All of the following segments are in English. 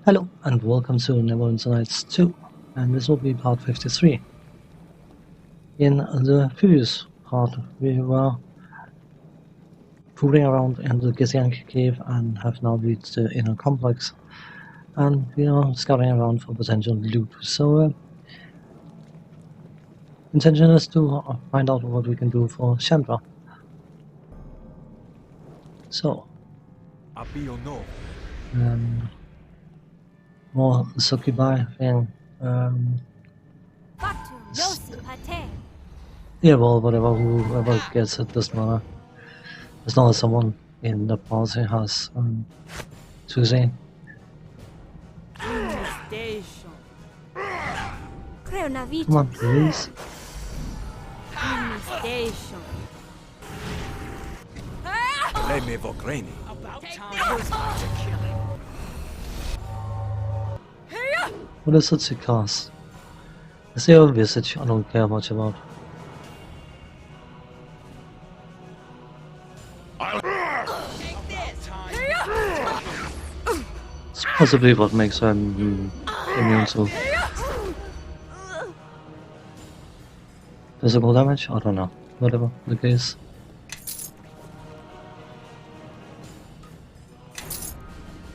Hello and welcome to Neverwinter Nights 2, and this will be part 53. In the previous part, we were fooling around in the Zeearie cave and have now reached the inner complex, and we are scouting around for potential loot. So, intention is to find out what we can do for Chandra. So, more succubi thing. Yeah, well, whoever gets it doesn't matter. As long as someone in the party has to say. Come on, please. What is it to cost? It's the old visage I don't care much about. It's possibly what makes her immune to physical damage? I don't know. Whatever the case.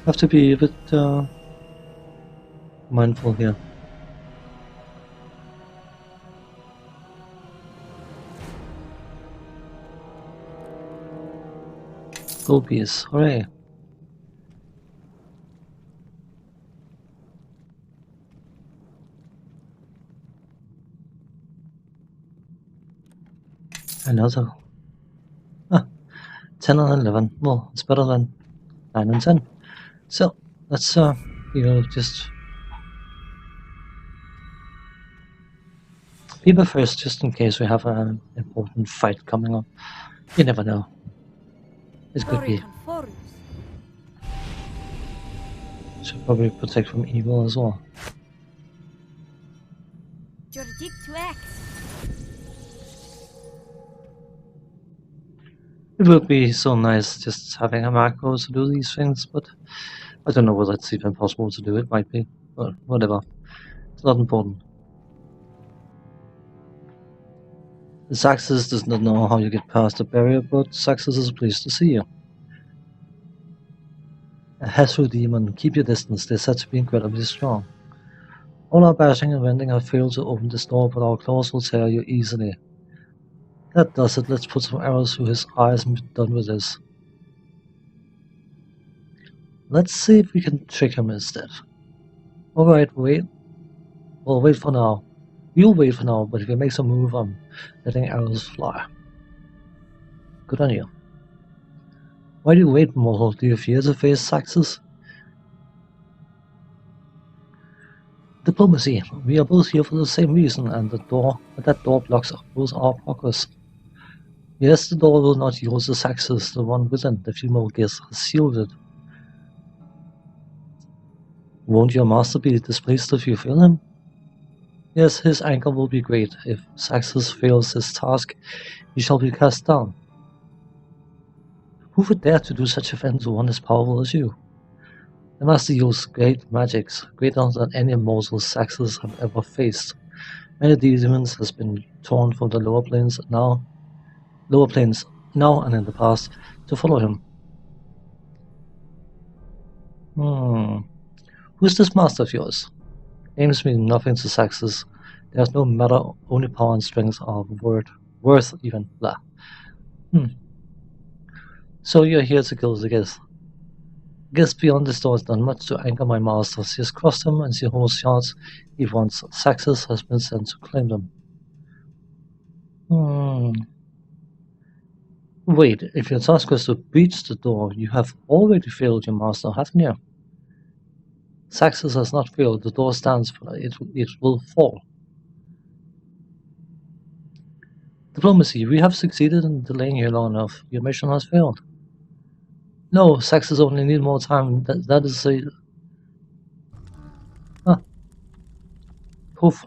Have to be a bit mindful here. Gold piece, hooray! Another. 10 and 11. Well, it's better than 9 and 10. So, let's just people first, just in case we have an important fight coming up. You never know. It could be. Should probably protect from evil as well. It would be so nice just having a macro to do these things, but I don't know whether it's even possible to do. It might be, but whatever. It's not important. The Saxus does not know how you get past the barrier, but Saxus is pleased to see you. A Hesru demon, keep your distance. They're said to be incredibly strong. All our bashing and rending have failed to open this door, but our claws will tear you easily. That does it. Let's put some arrows through his eyes and be done with this. Let's see if we can trick him instead. Alright, wait. Well, wait for now. You'll wait for now, but if he makes a move, I'm letting arrows fly. Good on you. Why do you wait, mortal? Do you fear to face Saxus? Diplomacy. We are both here for the same reason, and that door blocks both our progress. Yes, the door will not use the Saxus, the one within. The female gaze has sealed it. Won't your master be displeased if you fail him? Yes, his anger will be great. If Saxus fails his task, he shall be cast down. Who would dare to do such a thing to one as powerful as you? The master used great magics, greater than any mortal Saxus have ever faced. Many demons has been torn from the lower planes now and in the past to follow him. Who is this master of yours? Names mean nothing to Saxus. There's no matter, only power and strength are worth even. Blah. So you're here to kill the guest. Guest beyond this door has done much to anger my master. She has crossed him and she holds shards he wants. Saxus has been sent to claim them. Wait, if your task was to breach the door, you have already failed your master, haven't you? Saxus has not failed. The door stands, it will fall. Diplomacy. We have succeeded in delaying you long enough. Your mission has failed. No, Saxus only need more time. That is a... Poof.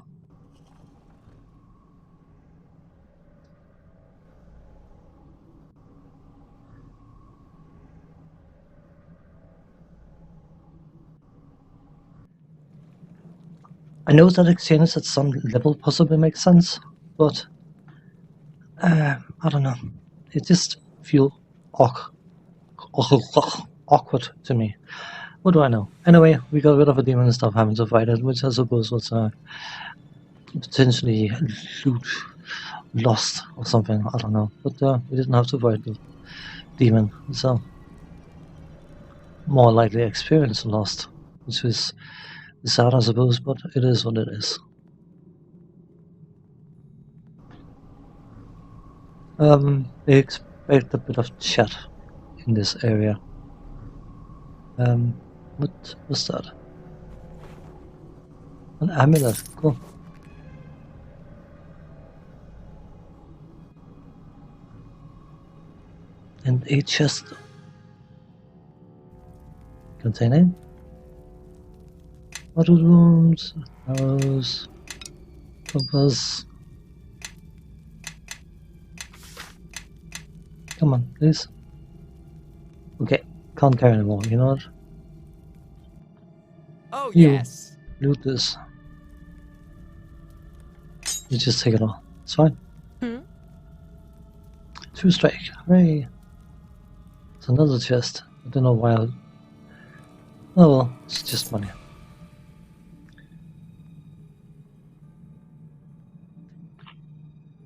I know that exchange at some level possibly makes sense, but I don't know. It just feels awkward to me. What do I know? Anyway, we got rid of a demon and stopped having to fight it, which I suppose was potentially loot lost or something. I don't know, but we didn't have to fight the demon, so more likely experience lost, which is sad, I suppose, but it is what it is. They expect a bit of chat in this area. What was that? An amulet, cool. And a chest containing bottle rooms, arrows, compass. Come on, please. Okay, can't carry anymore, you know what? Oh, You yes. loot this. You just take it all. It's fine. 2 strike. Hooray! It's another chest. I don't know why. Oh well, it's just money.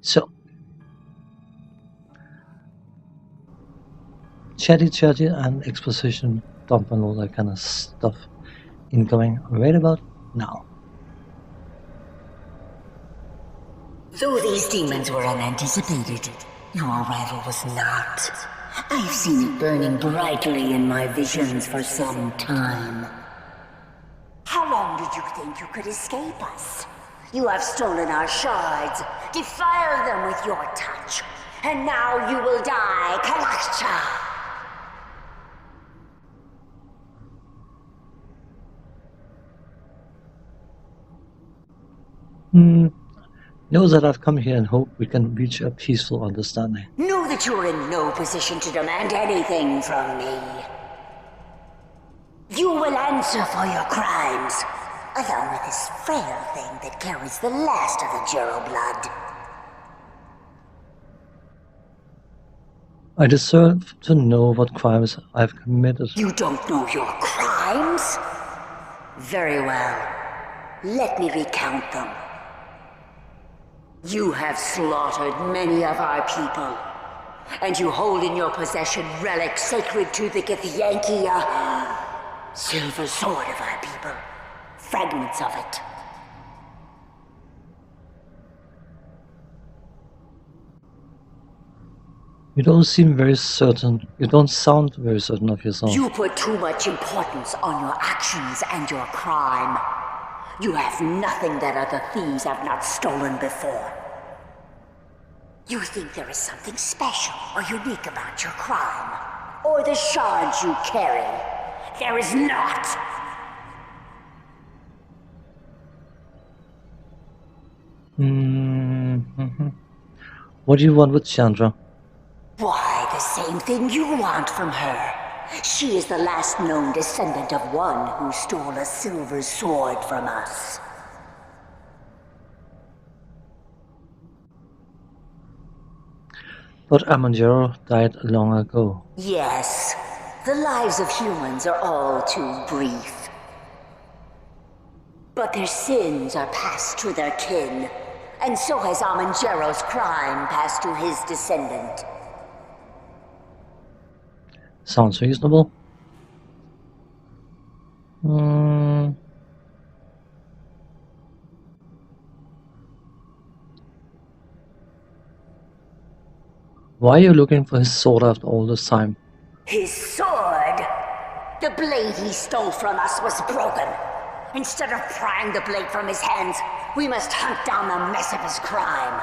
So, chatty and exposition dump and all that kind of stuff incoming right about now. Though these demons were unanticipated, your arrival was not. I've seen it burning brightly in my visions for some time. How long did you think you could escape us? You have stolen our shards, defiled them with your touch, and now you will die, Kalakcha! Know that I've come here and hope we can reach a peaceful understanding. Know that you are in no position to demand anything from me. You will answer for your crimes, along with this frail thing that carries the last of the Jero blood. I deserve to know what crimes I've committed. You don't know your crimes? Very well. Let me recount them. You have slaughtered many of our people, and you hold in your possession relics sacred to the Githyankia. Silver sword of our people. Fragments of it. You don't seem very certain. You don't sound very certain of yourself. You put too much importance on your actions and your crime. You have nothing that other thieves have not stolen before. You think there is something special or unique about your crime, or the shards you carry. There is not. What do you want with Chandra? Why, the same thing you want from her. She is the last known descendant of one who stole a silver sword from us. But Amanjaro died long ago. Yes, the lives of humans are all too brief. But their sins are passed to their kin, and so has Amanjaro's crime passed to his descendant. Sounds reasonable. Why are you looking for his sword after all this time? His sword? The blade he stole from us was broken. Instead of prying the blade from his hands, we must hunt down the mess of his crime.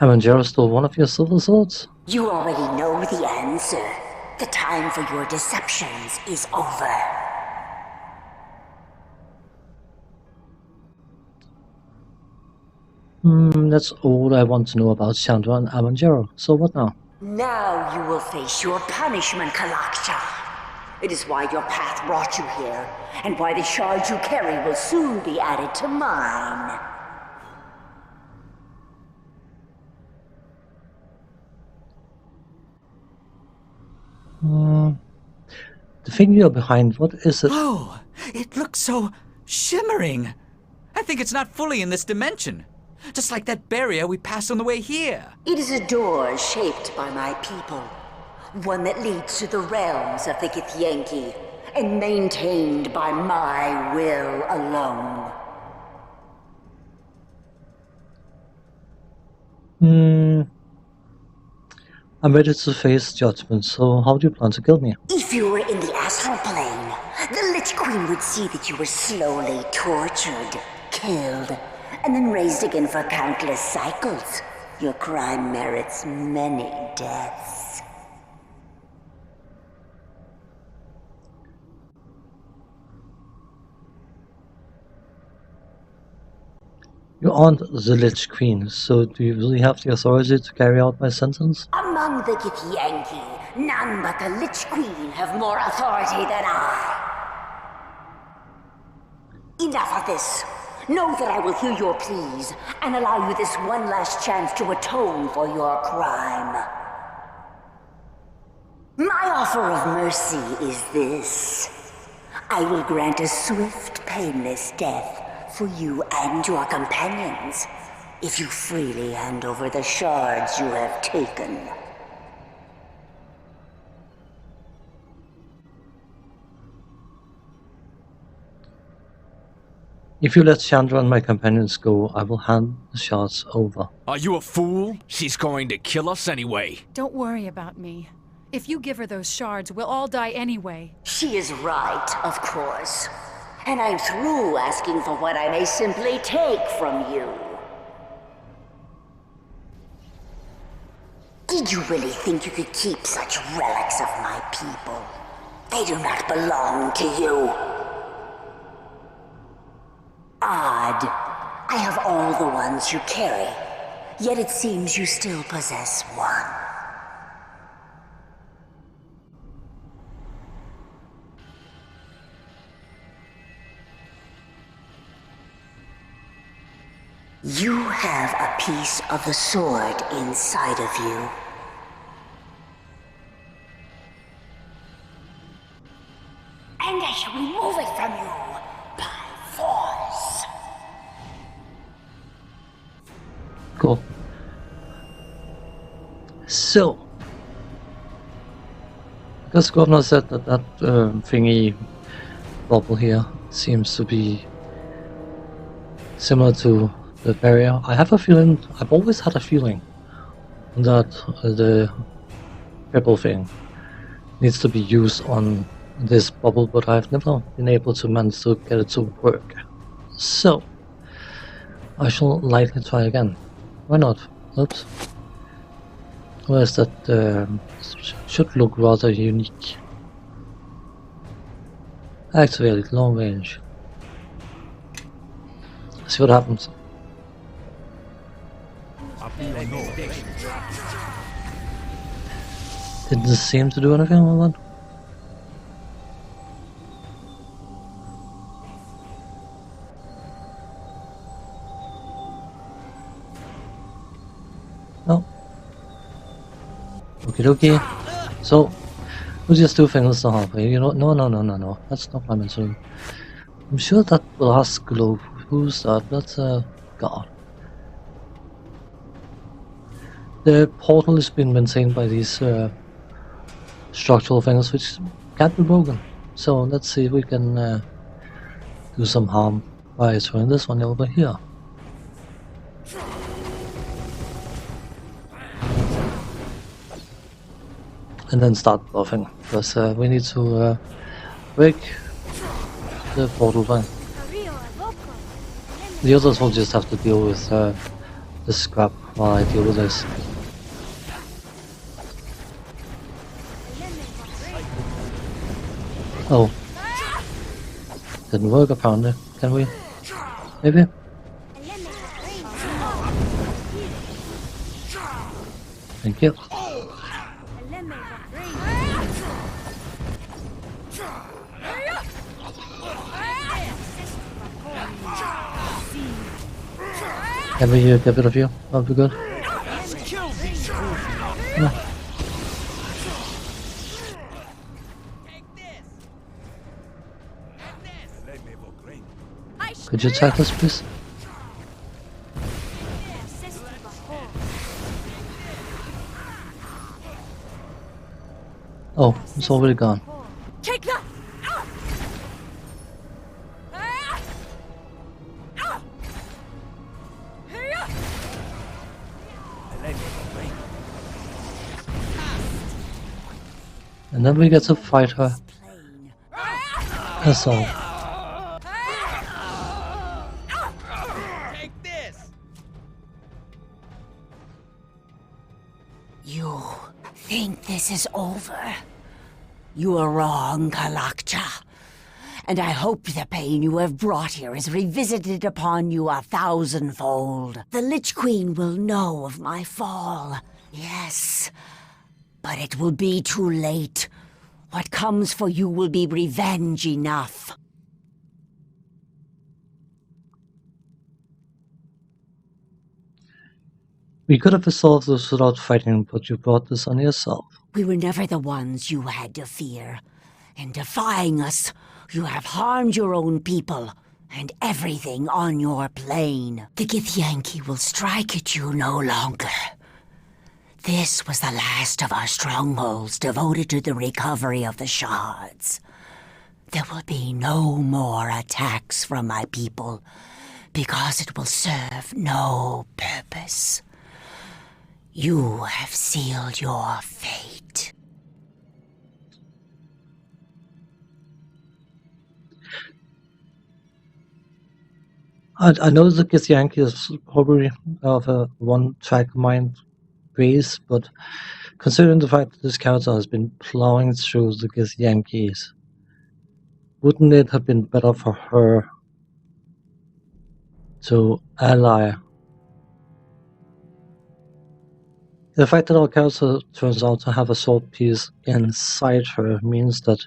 Amanjaro stole one of your silver swords? You already know the answer. The time for your deceptions is over. That's all I want to know about Chandra and Amanjaro. So what now? Now you will face your punishment, Kalakcha. It is why your path brought you here, and why the shards you carry will soon be added to mine. The thing you're behind, what is it? Oh, it looks so shimmering. I think it's not fully in this dimension. Just like that barrier we passed on the way here. It is a door shaped by my people. One that leads to the realms of the Githyanki, and maintained by my will alone. I'm ready to face judgment, so how do you plan to kill me? If you were in the astral plane, the Lich Queen would see that you were slowly tortured, killed, and then raised again for countless cycles. Your crime merits many deaths. You aren't the Lich Queen, so do you really have the authority to carry out my sentence? Among the Githyanki, none but the Lich Queen have more authority than I. Enough of this. Know that I will hear your pleas and allow you this one last chance to atone for your crime. My offer of mercy is this. I will grant a swift, painless death for you and your companions, if you freely hand over the shards you have taken. If you let Chandra and my companions go, I will hand the shards over. Are you a fool? She's going to kill us anyway. Don't worry about me. If you give her those shards, we'll all die anyway. She is right, of course. And I'm through asking for what I may simply take from you. Did you really think you could keep such relics of my people? They do not belong to you. Odd. I have all the ones you carry, yet it seems you still possess one. You have a piece of the sword inside of you. And I shall remove it from you by force. Cool. So, because Governor said that thingy bubble here seems to be similar to the barrier, I have a feeling, I've always had a feeling that the purple thing needs to be used on this bubble, but I've never been able to manage to get it to work. So, I shall likely try again. Why not? Oops. Where's that? Should look rather unique. Activate long range. See what happens. Didn't seem to do anything with that. No. Okie dokie. So, we'll just do things the hard way. You know, no. That's not what I meant to do. I'm sure that brass glove, who's that? That's a god. The portal is being maintained by these structural things which can't be broken. So let's see if we can do some harm by throwing this one over here. And then start buffing, because we need to break the portal thing. The others will just have to deal with the scrap while I deal with this. Oh. Didn't work apparently. Can we? Maybe? Thank you. Can we get rid of you? That'll be good. Yeah. Could you attack us, please? Oh, it's already gone. Take that! And then we get to fight her. That's all. You think this is over? You are wrong, Kalakcha. And I hope the pain you have brought here is revisited upon you 1,000-fold. The Lich Queen will know of my fall, yes. But it will be too late. What comes for you will be revenge enough. We could have resolved this without fighting, but you brought this on yourself. We were never the ones you had to fear. In defying us, you have harmed your own people and everything on your plane. The Githyanki will strike at you no longer. This was the last of our strongholds devoted to the recovery of the shards. There will be no more attacks from my people, because it will serve no purpose. You have sealed your fate. I know the Githyanki is probably of a one-track mind base, but considering the fact that this character has been plowing through the Githyankis, wouldn't it have been better for her to ally? The fact that our character turns out to have a sword piece inside her means that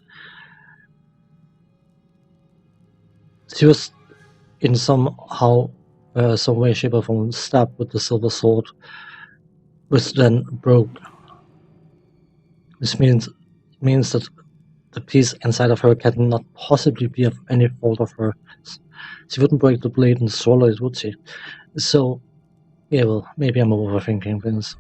she was in some way, shape or form stabbed with the silver sword, which then broke. This means that the piece inside of her cannot possibly be of any fault of hers. She wouldn't break the blade and swallow it, would she? So, yeah, well, maybe I'm overthinking things.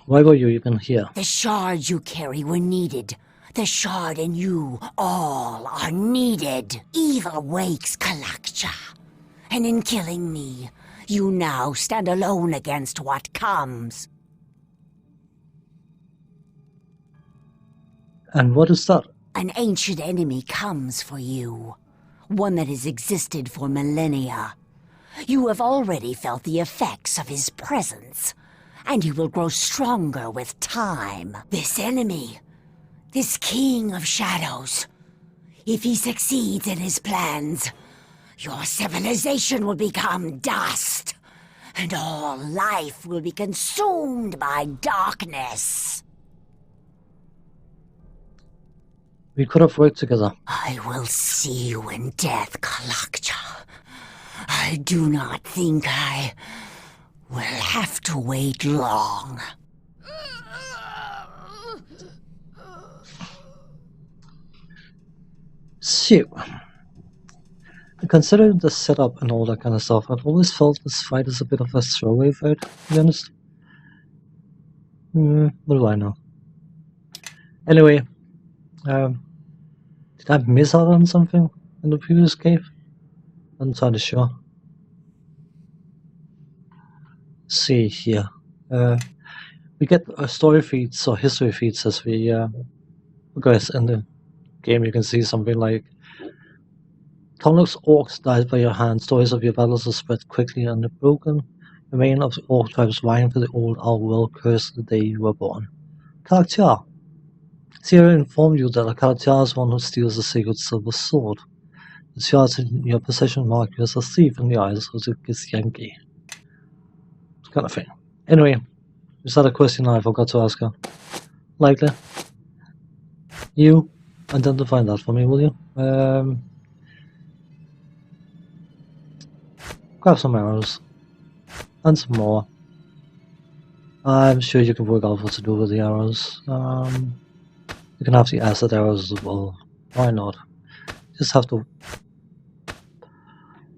Why were you even here? The shards you carry were needed. The shard and you all are needed. Evil wakes, Kalakcha. And in killing me, you now stand alone against what comes. And what is that? An ancient enemy comes for you. One that has existed for millennia. You have already felt the effects of his presence, and he will grow stronger with time. This enemy, this king of shadows, if he succeeds in his plans, your civilization will become dust, and all life will be consumed by darkness. We could have worked together. I will see you in death, Kalakcha. I do not think I will have to wait long. So, considering the setup and all that kind of stuff, I've always felt this fight is a bit of a throwaway fight, to be honest. What do I know? Anyway, did I miss out on something in the previous cave? I'm not entirely sure. See here. We get story feeds or history feeds as we progress in the game. You can see something like countless orcs died by your hand. Stories of your battles are spread quickly and the broken remain of the orc tribes vying for the old our world cursed the day you were born. Character. Zeearie informed you that a character is one who steals the sacred silver sword. The shards in your possession mark you as a thief in the eyes of the Githyanki. Kind of thing. Anyway, is that a question I forgot to ask her? Likely. You identify that for me, will you? grab some arrows. And some more. I'm sure you can work out what to do with the arrows. You can have the acid arrows as well. Why not? Just have to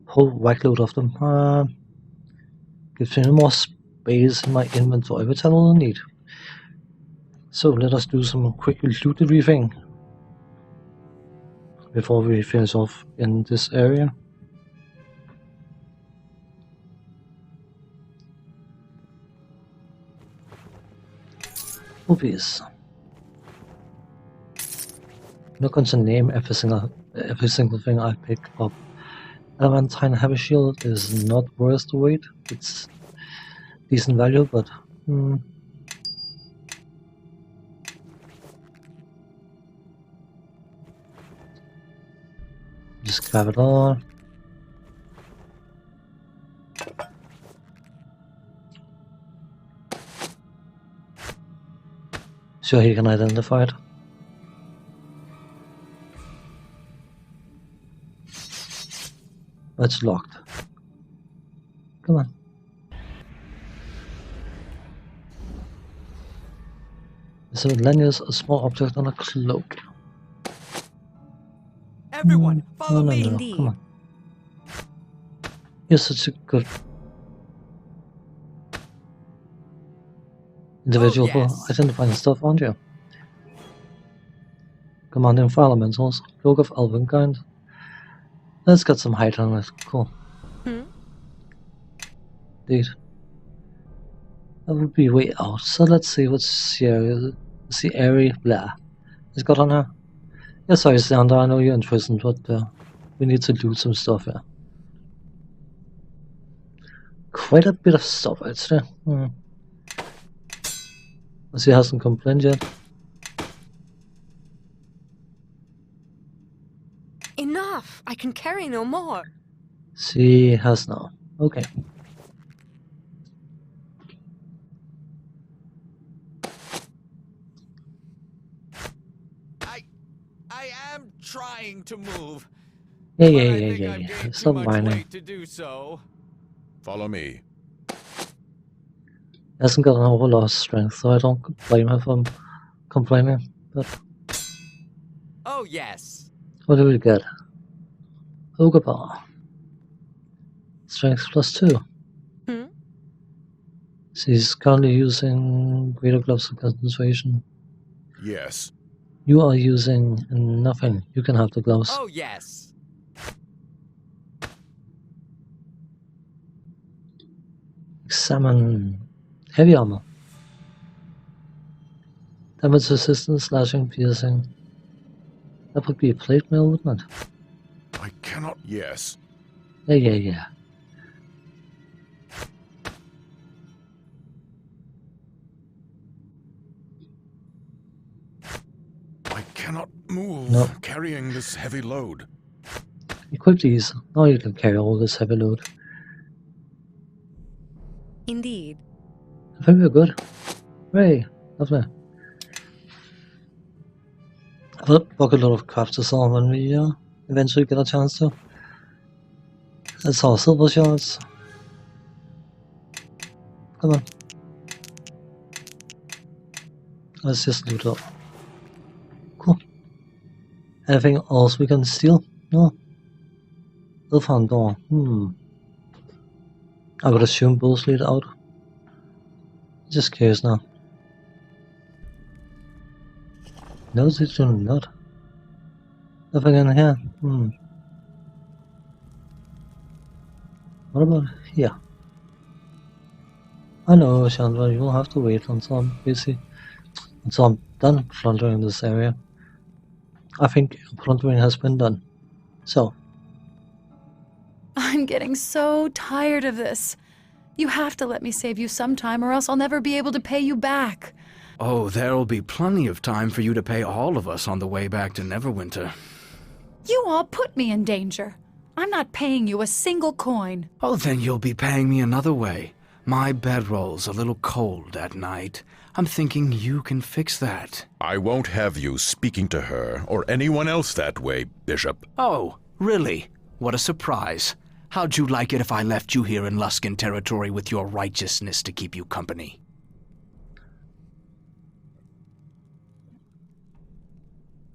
whole whack load of them. Gives me more space in my inventory, which I don't need. So let us do some quick loot retrieving before we finish off in this area. Movies. I'm not going to name every single thing I pick up. Adamantine heavy shield is not worth the wait. It's decent value, but just grab it all. Sure, he can identify it. It's locked. Come on. So lanyards, a small object on a cloak. Everyone, follow me. Indeed. Come on. You're such a good individual Oh, yes. for identifying stuff, aren't you? Commanding fire elementals, cloak of elven kind. Let's get some height on it. Cool. Indeed. That would be way out. So let's see what's Zeearie blah. It's got on her. Yeah, sorry, Sander, I know you're in prison, but we need to loot some stuff here. Quite a bit of stuff, actually. She hasn't complained yet. Enough! I can carry no more. She has now. Okay. I am trying to move. Yeah. Stop whining. Weight to do so. Follow me. Hasn't got an whole lot of strength, so I don't blame her for complaining. But Oh yes. what do we get? Ogre bar. Strength +2. She's currently using greater gloves of concentration. Yes. You are using nothing. You can have the gloves. Oh yes. Examine heavy armor. Damage resistance, slashing, piercing. That would be a plate mail, wouldn't it? I cannot. Yes. Yeah. I cannot move No. carrying this heavy load. Equip these. Now you can carry all this heavy load. Indeed. I think we're good. Hooray! Lovely. I've got a bucket load of crap to sell when we eventually get a chance to. Let's all silver shards. Come on. Let's just loot up. Cool. Anything else we can steal? No. Elfhan door. I would assume bulls lead out. Just curious now. No, they do not. Nothing in here. What about here? I know, Chandra, you'll have to wait until I'm busy. Until I'm done plundering this area. I think plundering has been done. So. I'm getting so tired of this. You have to let me save you sometime, or else I'll never be able to pay you back. Oh, there'll be plenty of time for you to pay all of us on the way back to Neverwinter. You all put me in danger. I'm not paying you a single coin. Oh, then you'll be paying me another way. My bedroll's a little cold at night. I'm thinking you can fix that. I won't have you speaking to her or anyone else that way, Bishop. Oh, really? What a surprise. How'd you like it if I left you here in Luskan territory with your righteousness to keep you company?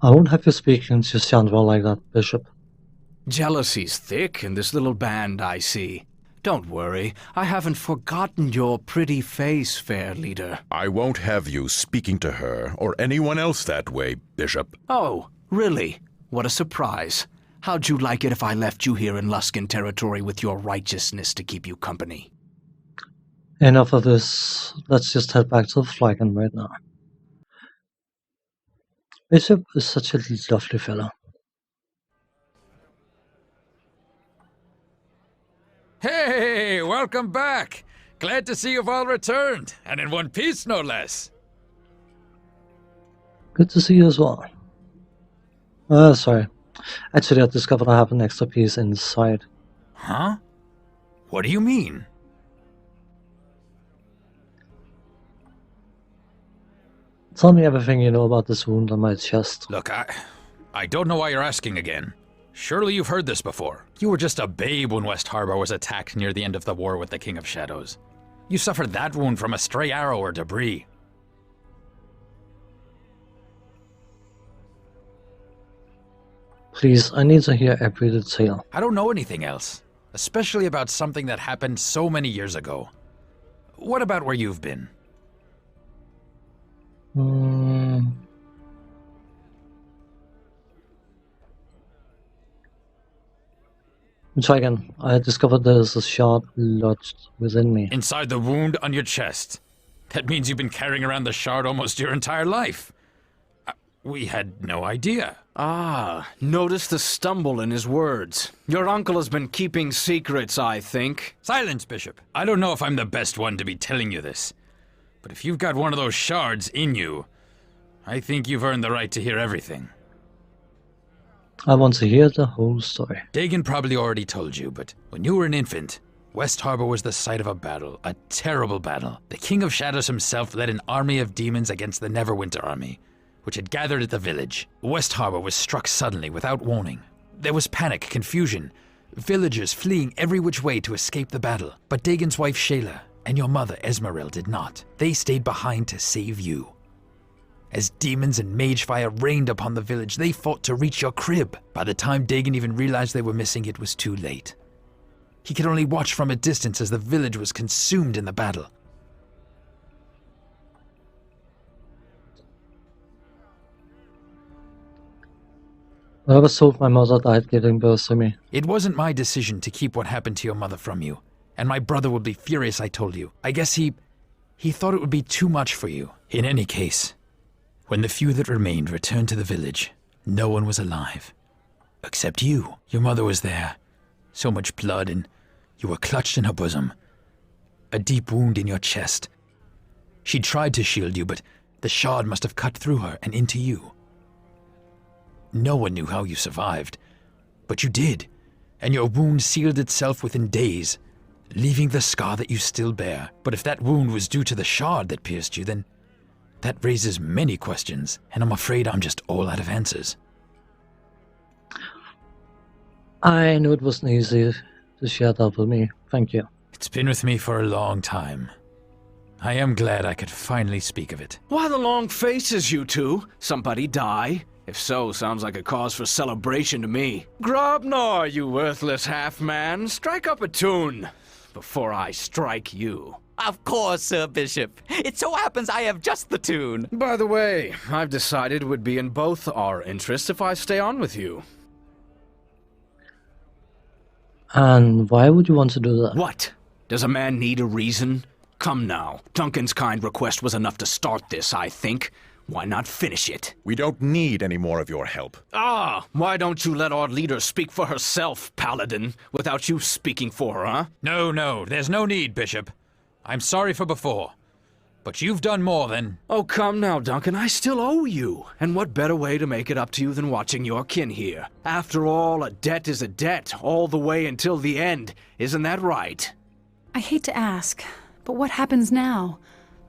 I won't have you speaking to Chandra like that, Bishop. Jealousy's thick in this little band, I see. Don't worry, I haven't forgotten your pretty face, fair leader. I won't have you speaking to her or anyone else that way, Bishop. Oh, really? What a surprise. How'd you like it if I left you here in Luskan territory with your righteousness to keep you company? Enough of this. Let's just head back to the flagon right now. Bishop is such a lovely fellow. Hey, welcome back. Glad to see you've all returned, and in one piece, no less. Good to see you as well. Sorry. Actually, I discovered I have an extra piece inside. Huh? What do you mean? Tell me everything you know about this wound on my chest. Look, I don't know why you're asking again. Surely you've heard this before. You were just a babe when West Harbor was attacked near the end of the war with the King of Shadows. You suffered that wound from a stray arrow or debris. Please, I need to hear every detail. I don't know anything else, especially about something that happened so many years ago. What about where you've been? Try again. I discovered there's a shard lodged within me. Inside the wound on your chest. That means you've been carrying around the shard almost your entire life. We had no idea. Ah, notice the stumble in his words. Your uncle has been keeping secrets, I think. Silence, Bishop. I don't know if I'm the best one to be telling you this. But if you've got one of those shards in you, I think you've earned the right to hear everything. I want to hear the whole story. Dagon probably already told you, but when you were an infant, West Harbor was the site of a battle, a terrible battle. The King of Shadows himself led an army of demons against the Neverwinter army, which had gathered at the village. West Harbor was struck suddenly, without warning. There was panic, confusion, villagers fleeing every which way to escape the battle. But Dagon's wife Shayla and your mother Esmeril did not. They stayed behind to save you. As demons and mage fire rained upon the village, they fought to reach your crib. By the time Dagon even realized they were missing, it was too late. He could only watch from a distance as the village was consumed in the battle. I was told my mother died giving birth to me. It wasn't my decision to keep what happened to your mother from you, and my brother would be furious I told you. I guess he thought it would be too much for you. In any case, when the few that remained returned to the village, no one was alive. Except you. Your mother was there. So much blood, and you were clutched in her bosom. A deep wound in your chest. She tried to shield you, but the shard must have cut through her and into you. No one knew how you survived, but you did, and your wound sealed itself within days, leaving the scar that you still bear. But if that wound was due to the shard that pierced you, then that raises many questions, and I'm afraid I'm just all out of answers. I knew it wasn't easy to share that with me. Thank you. It's been with me for a long time. I am glad I could finally speak of it. Why the long faces, you two? Somebody die? If so, sounds like a cause for celebration to me. Grobnar, you worthless half-man, strike up a tune before I strike you. Of course, Sir Bishop. It so happens I have just the tune. By the way, I've decided it would be in both our interests if I stay on with you. And why would you want to do that? What? Does a man need a reason? Come now. Duncan's kind request was enough to start this, I think. Why not finish it? We don't need any more of your help. Ah, why don't you let our leader speak for herself, Paladin, without you speaking for her, huh? No, there's no need, Bishop. I'm sorry for before, but you've done more than... Oh, come now, Duncan, I still owe you. And what better way to make it up to you than watching your kin here? After all, a debt is a debt, all the way until the end. Isn't that right? I hate to ask, but what happens now?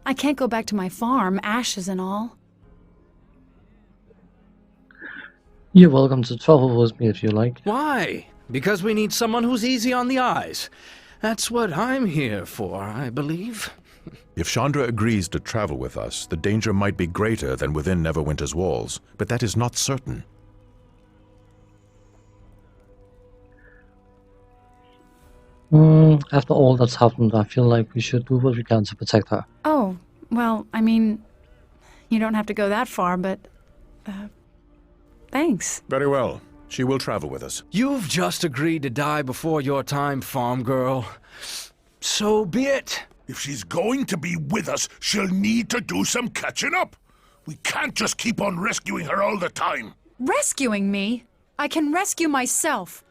I can't go back to my farm, ashes and all. You're welcome to travel with me if you like. Why? Because we need someone who's easy on the eyes. That's what I'm here for, I believe. If Chandra agrees to travel with us, the danger might be greater than within Neverwinter's walls, but that is not certain. After all that's happened, I feel like we should do what we can to protect her. Oh, well, I mean, you don't have to go that far, but... thanks. Very well. She will travel with us. You've just agreed to die before your time, farm girl. So be it. If she's going to be with us, she'll need to do some catching up. We can't just keep on rescuing her all the time. Rescuing me? I can rescue myself.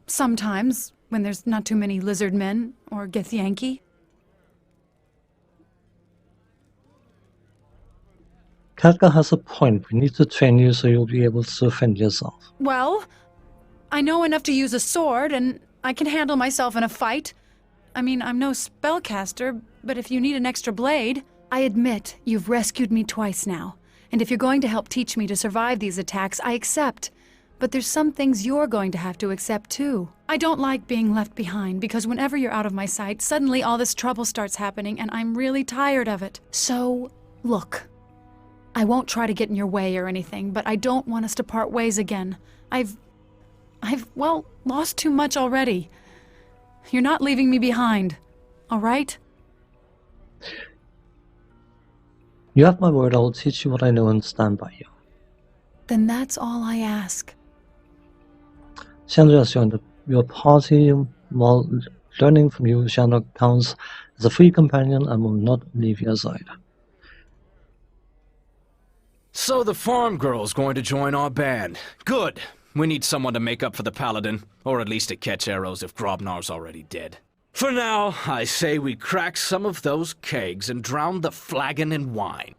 Sometimes, when there's not too many lizard men or Githyanki. Katka has a point. We need to train you so you'll be able to defend yourself. Well, I know enough to use a sword, and I can handle myself in a fight. I mean, I'm no spellcaster, but if you need an extra blade... I admit you've rescued me twice now, and if you're going to help teach me to survive these attacks, I accept. But there's some things you're going to have to accept too. I don't like being left behind, because whenever you're out of my sight, suddenly all this trouble starts happening, and I'm really tired of it. So, look. I won't try to get in your way or anything, but I don't want us to part ways again. I've, well, lost too much already. You're not leaving me behind, all right? You have my word, I will teach you what I know and stand by you. Then that's all I ask. Chandra has joined your party. While learning from you, Chandra counts as a free companion and will not leave your side. So the farm girl's going to join our band. Good. We need someone to make up for the paladin, or at least to catch arrows if Grobnar's already dead. For now, I say we crack some of those kegs and drown the flagon in wine.